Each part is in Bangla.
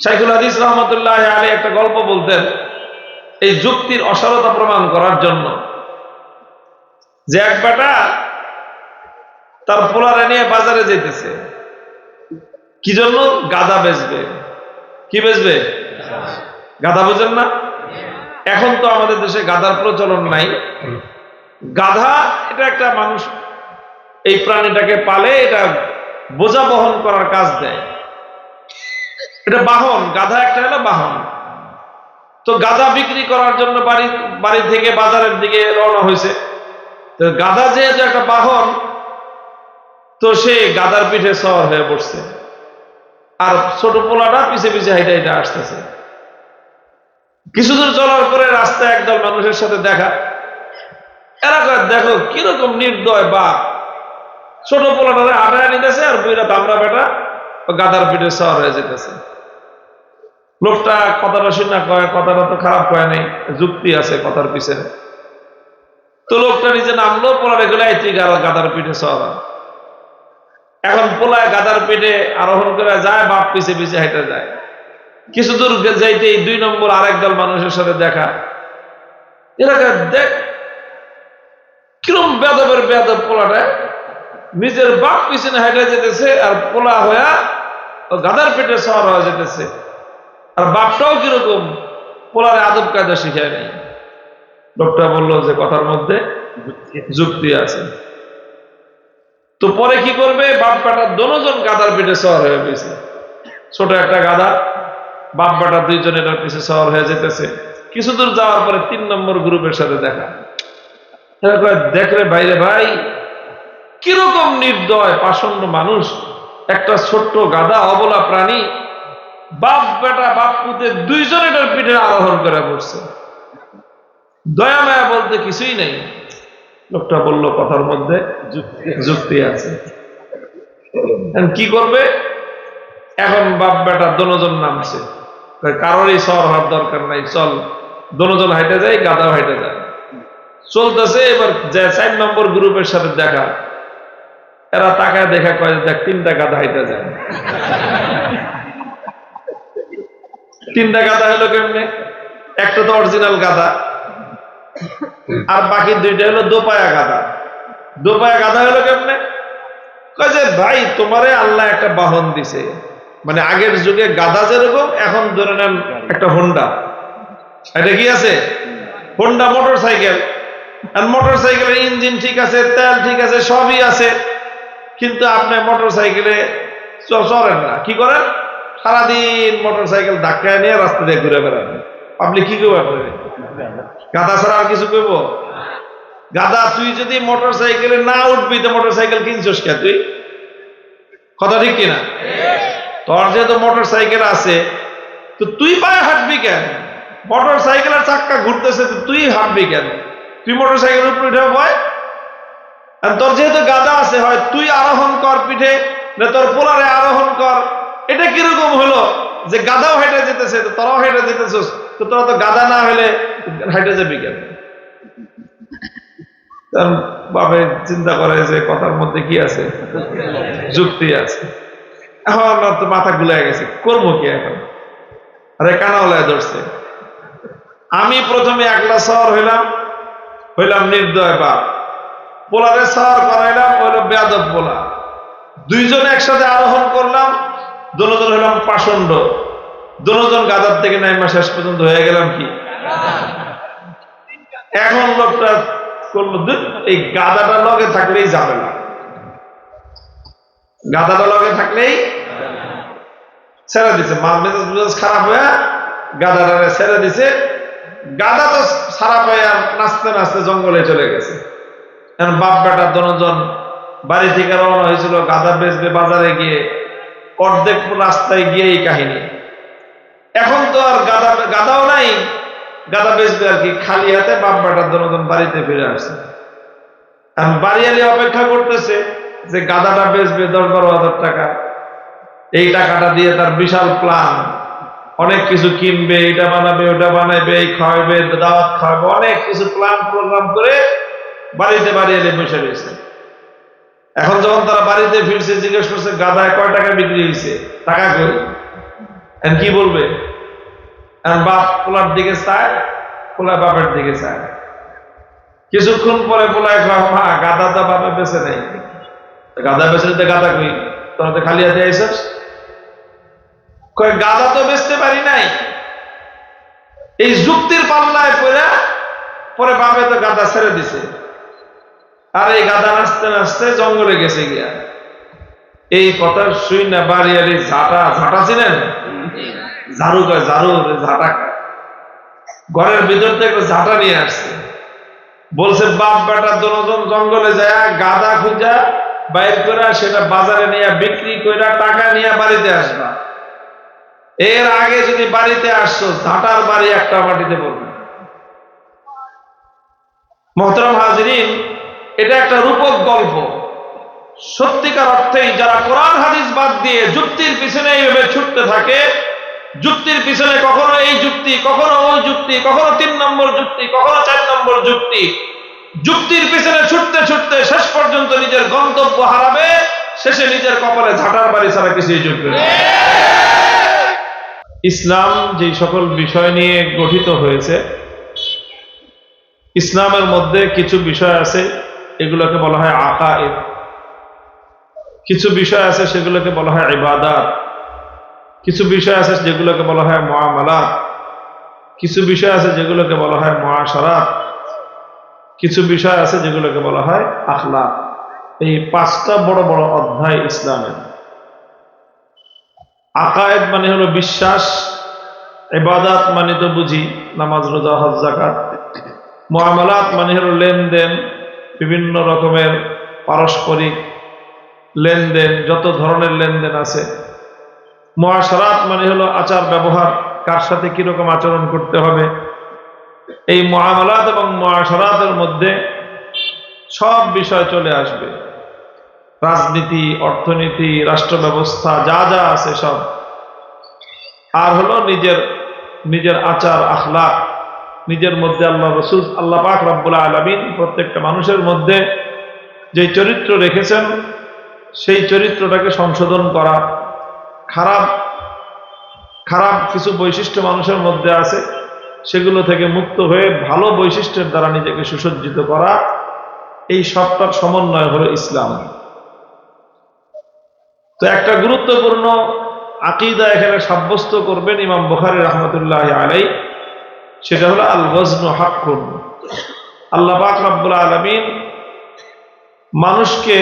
শাইখুল হাদিস রহমতুল্লাহ আলাইহি একটা গল্প বলতেন এই যুক্তির অসারতা প্রমাণ করার জন্য, যে এক বেটা তার পোলারে নিয়ে বাজারে যেতেছে, কি জন্য? গাধা বেচবে। কি বেচবে? গাধা। বুঝেন না? এখন তো আমাদের দেশে গাধার প্রচলন নাই। গাধা এটা একটা মানুষ এই প্রাণীটাকে পালে, এটা বোঝা বহন করার কাজ দেয়, এটা বাহন। গাধা একটা হলো বাহন। তো গাধা বিক্রি করার জন্য বাড়ি থেকে বাজারের দিকে রওনা হয়েছে। তো গাধা যেহেতু একটা বাহন, তো সে গাধার পিঠে সওয়ার হয়ে পড়ছে, আর ছোট পোলাটা পিছে পিছে হাইটা হাইটা আসতেছে। কিছুদূর চলার পরে রাস্তায় একদল মানুষের সাথে দেখা। এরা কয়, দেখো কিরকম নির্দয় বাপ, ছোট পোলাটারে আটায় নিতেছে আর বুইরা দামড়া বেটা গাধার পিঠে সওয়ার হয়ে যেতেছে। লোকটা কথাটা শুনে কয়, কথাটা তো খারাপ কয় নাই, যুক্তি আছে কথার পিছনে। তো লোকটা নিজে নামলো, পোলারে গেলে তুই গাধার পিঠে সওয়ার। এখন পোলায় গাধার পিঠে আরোহণ করে যায়, বাপ পিছে পিছে হেঁটে যায়। কিছু দূর যাইতে 2 নম্বর আরেক দল মানুষের সাথে দেখা। এরা দেখ কিরম বেদবের বেদব, পোলাটা নিজের বাপ পিছনে হেঁটে যেতেছে আর পোলা হইয়া গাধার পেটে সওয়ার হয়ে যেতেছে। আর বাপটাও কিরকম পোলারে আদব কায়দা শিখায় নাই। লোকটা বললো যে কথার মধ্যে যুক্তি আছে। তো পরে কি করবে? বাপ বেটা দুজন গাধার পেটে সওয়ার হয়ে গেছে। ছোট একটা গাধা, বাপ বেটা দুইজন এটার পিছে সওয়ার হয়ে যেতেছে। কিছু দূর যাওয়ার পরে 3 নম্বর গ্রুপের সাথে দেখা। দেখলে বাইরে ভাই, কিরকম নির্দয় পাষণ্ড মানুষ, একটা ছোট্ট গাধা অবলা প্রাণী, বাপ বেটা বাপ পুতে দুইজন এটার পিঠে আরোহণ করে পড়ছে। দয়া মায়া বলতে কিছুই নেই। লোকটা বলল কথার মধ্যে যুক্তি আছে। কি করবে এখন? বাপ বেটা দুজন নামছে, কারোরই সওয়ার হওয়ার দরকার নাই, চল দুজন হাইটে যায়, গাধাও হাইটে যায়। চলতেছে। এবার যে 4 নম্বর গ্রুপের সাথে দেখা, এরা তাকায় দেখা কয়, দেখ 3টা গাধা হাইটে যায়। 3টা গাধা হলো কেমনে? একটা তো অরিজিনাল গাধা, আর বাকি 2টা হলো দোপায়া গাধা। দোপায়া গাধা হলো কেমনে? কয় যে ভাই, তোমারে আল্লাহ একটা বাহন দিছে, মানে আগের যুগে গাধা যেরকম, এখন ধরে নেন একটা হোন্ডা। এটা কি আছে? Honda motorcycle. আর মোটর সাইকেলের ইঞ্জিন ঠিক আছে, তেল ঠিক আছে, সবই আছে, কিন্তু আপনি মোটর সাইকেলে চলেন না। কি করেন? সারাদিন মোটর সাইকেল ধাক্কায় নিয়ে রাস্তা দিয়ে ঘুরে বেড়ান। আপনি কি করবো? আপনার গাধা ছাড়া আর কিছু করবো? গাধা, তুই যদি মোটর সাইকেলে না উঠবি তো মোটর সাইকেল কিনছিস কে তুই? কথা ঠিক কিনা? তোর যেহেতু মোটর সাইকেল আছে, তো তুই পায়ে হাঁটবি কেন? মোটর সাইকেলের চাক্কা ঘুরতেছে, তো তুই হাঁটবি কেন? তুই মোটর সাইকেলের উপরে উঠে ভয়। আর তোর যেহেতু গাধা আছে, হয় তুই আরোহণ কর পিঠে, না তোর পোলারে আরোহণ কর। এটা কিরকম হলো যে গাধাও হেঁটে যেতেছে, তো তোরাও হেঁটে যেতেছিস, তো তোরা তো গাধা না হলে হেঁটে যাবি কেন? তার বাপে চিন্তা করে যে কথার মধ্যে কি আছে? যুক্তি আছে। এখন তো মাথা গুলাই গেছে, করবো কি এখন? আরে কানাওলায় ধরছে। আমি প্রথমে একলা সওয়ার হইলাম নির্দয় বাপ, পোলারে সওয়ার করাইলাম, হইল বেয়াদব পোলা। 2জন একসাথে আরোহণ করলাম, দুজন হইলাম পাষণ্ড। দুজন গাধার থেকে নাইমা শেষ পর্যন্ত হয়ে গেলাম কি? এখন লোকটা করলো, এই গাধাটা লগে থাকলেই যাবে না, গাধাটা লগে থাকলেই ছেড়ে দিছে। মেজাজ খারাপ হয়ে গাধাটা ছেড়ে দিছে। গাধা তো খারাপ হয়ে নাচতে নাচতে জঙ্গলে চলে গেছে। এখন বাপ বেটা দুজন বাড়ি থেকে রওনা হয়েছিল গাধা বেচবে বাজারে গিয়ে, অর্ধেক রাস্তায় গিয়ে এই কাহিনী। এখন তো আর গাধাও নাই, গাধা বেচবে আর কি, খালি হাতে বাপ বেটা দুজন বাড়িতে ফিরে আসছে। এখন বাড়িয়ালি অপেক্ষা করতেছে যে গাধাটা বেচবে 10-12 হাজার টাকা। এই টাকাটা দিয়ে তার বিশাল প্ল্যান, অনেক কিছু কিনবে, এটা বানাবে, ওটা বানাবে, এই খাওয়াবে, দাওয়াত খাওয়াবে, অনেক কিছু প্ল্যান প্রোগ্রাম করে বাড়িতে বাড়িয়ালি বসে রয়েছে। এখন যখন তারা বাড়িতে ফিরছে, জিজ্ঞেস করছে গাধায় কয় টাকা বিক্রি হয়েছে, টাকা কই? এখন কি বলবে? এখন বাপ পোলার দিকে চায়, পোলা বাপের দিকে চায়। কিছুক্ষণ পরে পোলায় কয়, মা গাদা তো বাপে বেঁচে নেই। গাদা বেঁচে দিতে গাদা কই, তোরা তো খালি হাতে আইসস। কয় গাদা তো বেচতে পারি নাই। এই যুক্তির পাল্লায় পরে বাপে তো গাদা ছেড়ে দিছে, আর এই গাদা নাচতে নাচতে জঙ্গলে গেছে গিয়া। এই কথা শুই না বাড়িয়ারি ঝাঁটা চিনেন? ঝাড়ু কয়, ঝাড়ু ঝাঁটা। ঘরের ভিতর থেকে ঝাঁটা নিয়ে আসছে, বলছে বাপ বেটা দুজন জঙ্গলে যায় গাদা খুঁজা বাইর করে সেটা বাজারে নিয়ে বিক্রি করে টাকা নিয়ে বাড়িতে আসবা। এর আগে যদি বাড়িতে আসছো, ঝাঁটার বাড়ি একটা মাটিতে পড়বে। মোহতরম হাজিরিন, এটা একটা রূপক গল্প। সত্যিকার অর্থেই যারা কোরআন হাদিস বাদ দিয়ে যুক্তির পিছনে এইভাবে ছুটতে থাকে, যুক্তির পিছনে কখনো এই যুক্তি, কখনো ওই যুক্তি, কখনো 3 নম্বর যুক্তি, কখনো 4 নম্বর যুক্তি, যুক্তির পিছনে ছুটতে ছুটতে শেষ পর্যন্ত নিজের গন্তব্য হারাবে, শেষে নিজের কপালে ঝাঁটার বাড়ি ছাড়া কিছুই জুটবে না। ইসলাম যে সকল বিষয় নিয়ে গঠিত হয়েছে, ইসলামের মধ্যে কিছু বিষয় আছে এগুলোকে বলা হয় আকায়েদ, কিছু বিষয় আছে সেগুলোকে বলা হয় ইবাদাত, কিছু বিষয় আছে যেগুলোকে বলা হয় মুআমালাত, কিছু বিষয় আছে যেগুলোকে বলা হয় মুআশারাত, কিছু বিষয় আছে যেগুলোকে বলা হয় আখলাক। এই 5টা বড় বড় অধ্যায় ইসলামের। আকায়েদ মানে হলো বিশ্বাস, ইবাদাত মানে তো বুঝি নামাজ রোজা হজ যাকাত, মুআমালাত মানে হলো লেনদেন, বিভিন্ন রকমের পারস্পরিক লেনদেন, যত ধরনের লেনদেন আছে। মুআশারাত মানে হলো আচার ব্যবহার, কার সাথে কিরকম আচরণ করতে হবে। এই মুআমালাত এবং মুআশারাতের মধ্যে সব বিষয় চলে আসবে, রাজনীতি, অর্থনীতি, রাষ্ট্র ব্যবস্থা, যা যা আছে সব। আর হলো নিজের আচার আখলাক, নিজের মধ্যে আল্লাহ রাসূল আল্লাহ পাক রব্বুল আলামিন প্রত্যেকটা মানুষের মধ্যে যে চরিত্র রেখেছেন সেই চরিত্রটাকে সংশোধন করা। খারাপ কিছু বৈশিষ্ট্য মানুষের মধ্যে আছে, সেগুলো থেকে মুক্ত হয়ে ভালো বৈশিষ্ট্যের দ্বারা নিজেকে সুসজ্জিত করা। এই সবটার সমন্বয় হলো ইসলাম। তো একটা গুরুত্বপূর্ণ আকীদা এখানে সাব্যস্ত করবেন ইমাম বুখারী রাহমাতুল্লাহি আলাইহি, সেটা হলো আল ওয়াজনু হাক্কুন। আল্লাহ পাক রব্বুল আলামিন মানুষকে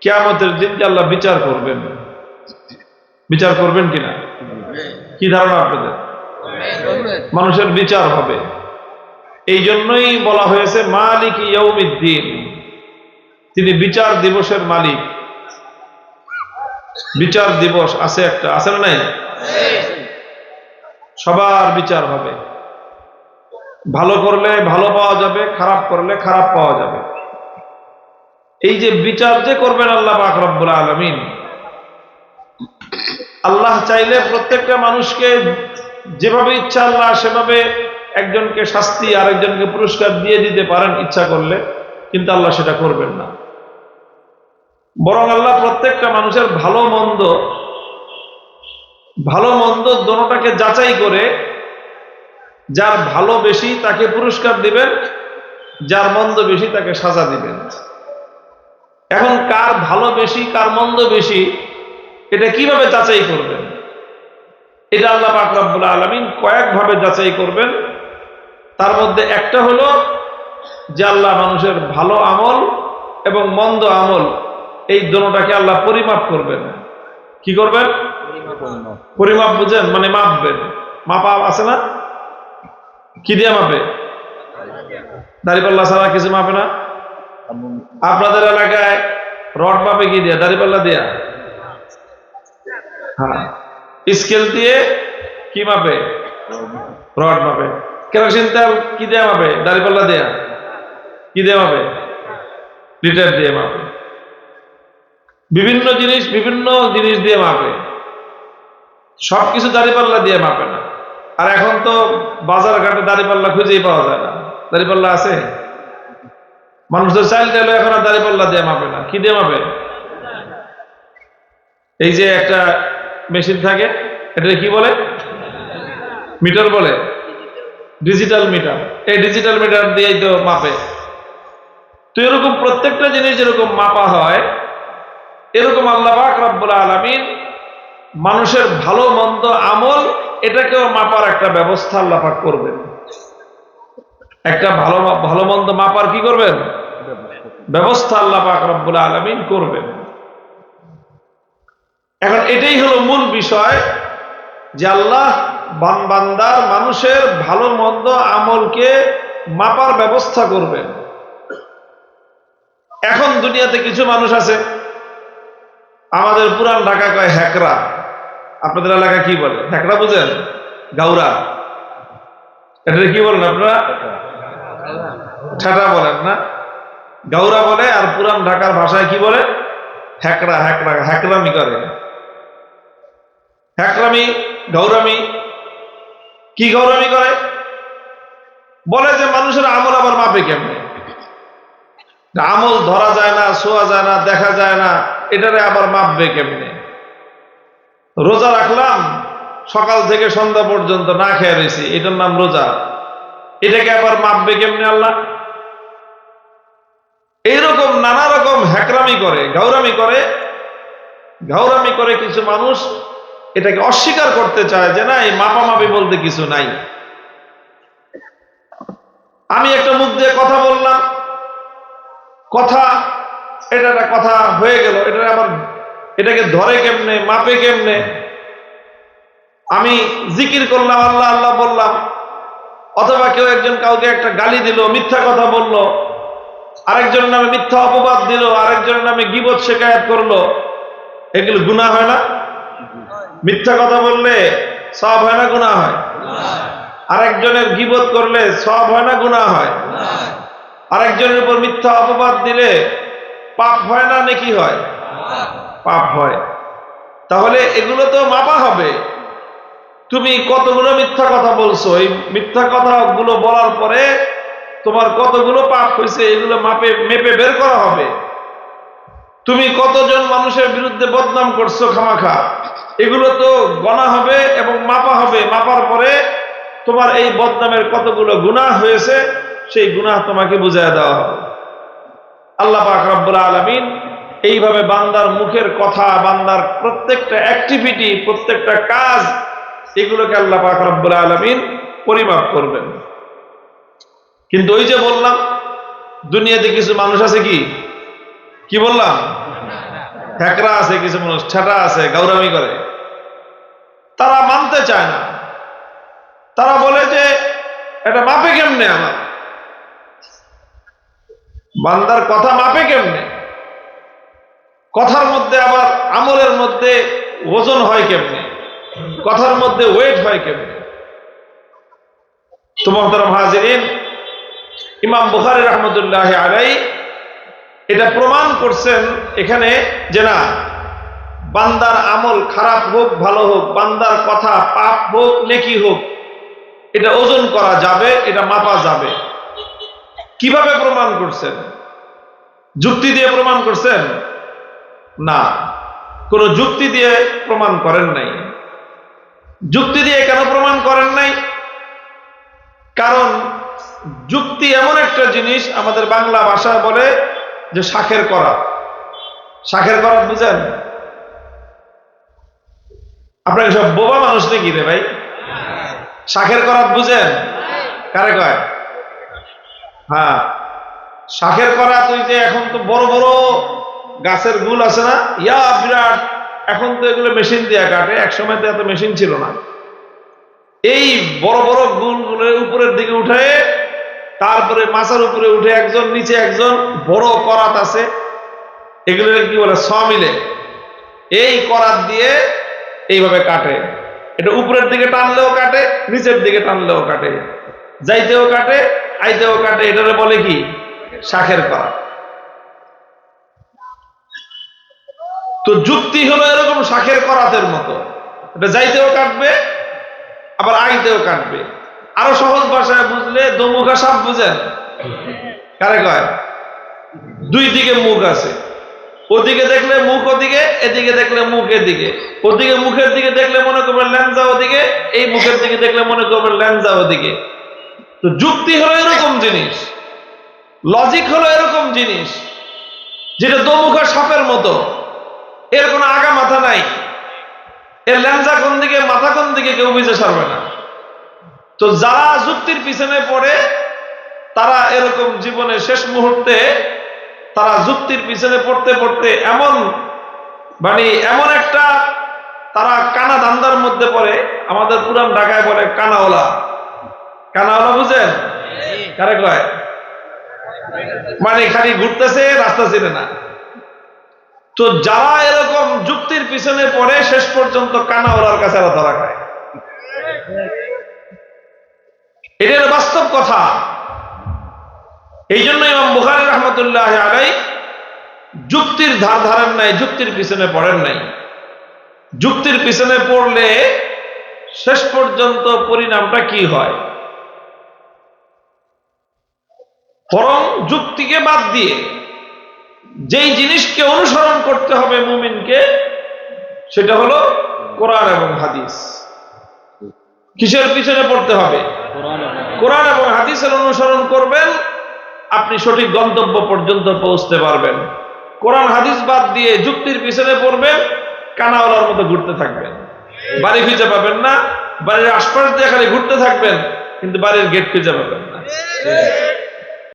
কিয়ামতের দিনকে আল্লাহ বিচার করবেন। বিচার করবেন কিনা কি ধারণা আপনাদের? মানুষের বিচার হবে। এই জন্যই বলা হয়েছে মালিক ইয়াউমিদ্দিন, তিনি বিচার দিবসের মালিক। বিচার দিবস আছে একটা, আছে না নাই? সবার বিচার হবে। ভালো করলে ভালো পাওয়া যাবে, খারাপ করলে খারাপ পাওয়া যাবে। এই যে বিচার যে করবেন আল্লাহ পাক রব্বুল আলামিন, আল্লাহ চাইলে প্রত্যেকটা মানুষকে যেভাবে ইচ্ছা আল্লাহ সেভাবে একজনকে শাস্তি আর একজনকে পুরস্কার দিয়ে দিতে পারেন ইচ্ছা করলে, কিন্তু আল্লাহ সেটা করবেন না। বরং আল্লাহ প্রত্যেকটা মানুষের ভালো মন্দ দোনোটাকে যাচাই করে যার ভালো বেশি তাকে পুরস্কার দিবেন, যার মন্দ বেশি তাকে সাজা দিবেন। এখন কার ভালো বেশি কার মন্দ বেশি এটা কিভাবে যাচাই করবেন? এটা আল্লাহ পাক রব্বুল আলামিন কয়েকভাবে যাচাই করবেন। তার মধ্যে একটা হলো যে আল্লাহ মানুষের ভালো আমল এবং মন্দ আমল এই দুটোটাকে আল্লাহ পরিমাপ করবেন। কি করবেন? পরিমাপ বুঝেন? মানে মাপবেন। মাপা আছে না? কি দিয়ে মাপে? দাড়িপাল্লা ছাড়া কিছু মাপে না? আপনাদের এলাকায় রড মাপে কি দিয়ে? দাড়িপাল্লা দিয়া? হ্যাঁ। স্কেল দিয়ে কি মাপে? রড মাপে। কেরোসিন তেল কি দিয়ে মাপে? দাড়িপাল্লা দেয়া? কি দিয়ে মাপে? লিটার দিয়ে মাপে। বিভিন্ন জিনিস দিয়ে মাপে, সবকিছু দাড়িপাল্লা দিয়ে মাপে না। আর এখন তো বাজার ঘাটে দাড়িপাল্লা খুঁজেই পাওয়া যায় না। দাড়িপাল্লা আছে? মানুষদের চাইল চাইলে এখন আর দাড়িপাল্লা দিয়ে মাপে না। কি দিয়ে মাপে? এই যে একটা মেশিন থাকে, এটা কি বলে? মিটার বলে, ডিজিটাল মিটার। এই ডিজিটাল মিটার দিয়েই তো মাপে। তো এরকম প্রত্যেকটা জিনিস যেরকম মাপা হয়, এরকম আল্লাহ পাক রব্বুল আলামিন মানুষের ভালো মন্দ আমল এটাকেও মাপার একটা ব্যবস্থা আল্লাহ পাক করবেন। একটা ভালো মন্দ মাপার কি করবেন? ব্যবস্থা আল্লাহ পাক রব্বুল আলামিন করবেন। এখন এটাই হলো মূল বিষয় যে আল্লাহ বান্দার মানুষের ভালো মন্দ আমলকে মাপার ব্যবস্থা করবেন। এখন দুনিয়াতে কিছু মানুষ আছে, আমাদের পুরান ঢাকা কয় হ্যাকরা, আপনাদের এলাকা কি বলে? হ্যাকরা বুঝেন? গাউরা, এটা কি বলেন আপনারা? ঠাটা বলেন না? গাউরা বলে। আর পুরান ঢাকার ভাষায় কি বলে? হ্যাকরা। হ্যাকরামি করে, হ্যাকরামি, গৌরামি। কি গৌরামি করে? বলে যে মানুষের আমল আবার মাপে কেমনে? আমল ধরা যায় না, ছোঁয়া যায় না, দেখা যায় না, এটারে আবার মাপবে কেমনে? রোজা রাখলাম সকাল থেকে সন্ধ্যা পর্যন্ত, না খেয়ে রয়েছি, এটার নাম রোজা, এটাকে আবার মাপবে কেমনে আল্লাহ? এইরকম নানা রকম হ্যাকরামি করে, গাউরামি করে কিছু মানুষ এটাকে অস্বীকার করতে চায় যে না, এই মাপামাপি বলতে কিছু নাই। আমি একটা মুখ দিয়ে কথা বললাম, এটা একটা কথা হয়ে গেল, এটা আবার এটাকে ধরে কেমনে, মাপে কেমনে? আমি জিকির করলাম, আল্লাহ আল্লাহ বললাম, অথবা কেউ একজন কাউকে একটা গালি দিল, মিথ্যা কথা বলল, আরেকজনের নামে মিথ্যা অপবাদ দিল, আরেকজনের নামে গীবত শিকায়াত করলো, এগুলো গুনাহ হয় না? মিথ্যা কথা বললে সওয়াব হয় না, গুনাহ হয়? আরেকজনের গীবত করলে সওয়াব হয় না, গুনাহ হয়? আরেকজনের উপর মিথ্যা অপবাদ দিলে পাপ হয় না, নেকি হয়? পাপ হয়। তাহলে এগুলো তো মাপা হবে। তুমি কতগুলো মিথ্যা কথা বলছো, এই মিথ্যা কথাগুলো বলার পরে তোমার কতগুলো পাপ হয়েছে, এগুলো মেপে বের করা হবে। তুমি কতজন মানুষের বিরুদ্ধে বদনাম করছো খামাখা, এগুলো তো গণা হবে এবং মাপা হবে। মাপার পরে তোমার এই বদনামের কতগুলো গুনাহ হয়েছে, সেই গুনাহ তোমাকে বুঝায় দেওয়া হবে। আল্লাহ পাক রব্বুল আলামিন এইভাবে বান্দার মুখের কথা, বান্দার প্রত্যেকটা অ্যাক্টিভিটি, প্রত্যেকটা কাজ, এগুলোকে আল্লাহ পাক রব্বুল আলামিন পরিমাপ করবেন। কিন্তু ওই যে বললাম, দুনিয়াতে কিছু মানুষ আছে কি বললাম? হ্যাকরা আছে, কিছু মানুষ ছেটা আছে, গাউরামি করে। তারা মানতে চায় না। তারা বলে যে এটা মাপে কেমনে? আমার বান্দার কথা মাপে কেমনে? কথার মধ্যে আবার আমলের মধ্যে ওজন হয় কেমনে? কথার মধ্যে ওয়েট হয় কেমনে? তো মুহতারাম হাজিরিন, ইমাম বুখারী রাহমাতুল্লাহি আলাইহি এটা প্রমাণ করছেন এখানে যে না, বান্দার আমল খারাপ হোক ভালো হোক, বান্দার কথা পাপ হোক নেকি হোক, এটা ওজন করা যাবে, এটা মাপা যাবে। কিভাবে প্রমাণ করছেন? যুক্তি দিয়ে প্রমাণ করছেন? না, কোন যুক্তি দিয়ে প্রমাণ করেন নাই। যুক্তি দিয়ে কেন প্রমাণ করেন নাই? কারণ যুক্তি এমন একটা জিনিস, আমাদের বাংলা ভাষায় বলে যে শাখের করাত। শাখের করাত বুঝেন? আপনাকে সব বোবা মানুষ নাকি রে ভাই? শাখের করাত বুঝেন? কারে কয়? হ্যাঁ, শাখের করাত ওই যে এখন তো বড় বড় গাছের গুল আছে না, ইয়া বিরাট, এখন তো এগুলো মেশিন দিয়ে কাটে, এক সময় তো এত মেশিন ছিল না। এই বড় বড় গুলগুলো উপরের দিকে উঠে, তারপরে মাথার উপরে উঠে একজন, নিচে একজন, বড় করাত আছে, এগুলো কি বলে? মিলে এই করাত দিয়ে এইভাবে কাটে। এটা উপরের দিকে টানলেও কাটে, নিচের দিকে টানলেও কাটে, যাইতেও কাটে, আইতেও কাটে। এটারে বলে কি? শাখের করাত। তো যুক্তি হলো এরকম শাখের করাতের মতো, এটা যাইতেও কাটবে আবার আইতেও কাটবে। আরো সহজ ভাষায় বুঝলে, দোমুখা সাপ বুঝেন? কারে কয়? দুই দিকে মুখ আছে, ওদিকে দেখলে মুখ ওদিকে, এদিকে দেখলে মুখ এদিকে। ওদিকে মুখের দিকে দেখলে মনে করবেন ল্যাংজা ওদিকে, এই মুখের দিকে দেখলে মনে করবেন ল্যাংজা ওদিকে। তো যুক্তি হলো এরকম জিনিস, লজিক হলো এরকম জিনিস, যেটা দোমুখা সাপের মতো, এর কোনো আগা মাথা নাই, এর ল্যাংজা কোন দিকে মাথা কোন দিকে কেউ বুঝে সারবে না। তো যারা যুক্তির পিছনে পড়ে তারা এরকম জীবনের শেষ মুহূর্তে তারা যুক্তির পিছনে পড়তে পড়তে এমন একটা তারা কানা ধান্দার মধ্যে পড়ে, আমাদের পুরান ঢাকায় বলে কানাওয়ালা। কানাওয়ালা বুঝেন কারে কয়? খালি ঘুরতেছে, রাস্তা চিনে না। তো যারা এরকম যুক্তির পিছনে পড়ে শেষ পর্যন্ত কানাওয়ালার কাছে ধরা খায়। এটার বাস্তব কথা। এই জন্য ইমাম বুখারী রাহমাতুল্লাহ আলাইহি যুক্তির ধার ধারেন নাই, যুক্তির পিছনে পড়েন নাই। যুক্তির পিছনে পড়লে শেষ পর্যন্ত পরিণামটা কি হয়? বরং যুক্তিকে বাদ দিয়ে যেই জিনিসকে অনুসরণ করতে হবে মুমিনকে, সেটা হলো কোরআন এবং হাদিস। কিসের পিছনে পড়তে হবে? কোরআন এবং হাদিসের অনুসরণ করবেন, আপনি সঠিক গন্তব্য পর্যন্ত পৌঁছতে পারবেন। কোরআন হাদিস বাদ দিয়ে যুক্তির পিছনে পড়বেন, কানাওয়ালার মতো ঘুরতে থাকবেন, বাড়ি খুঁজে পাবেন না। বাড়ির আশপাশ দিয়ে খালি ঘুরতে থাকবেন, কিন্তু বাড়ির গেট খুঁজে পাবেন না।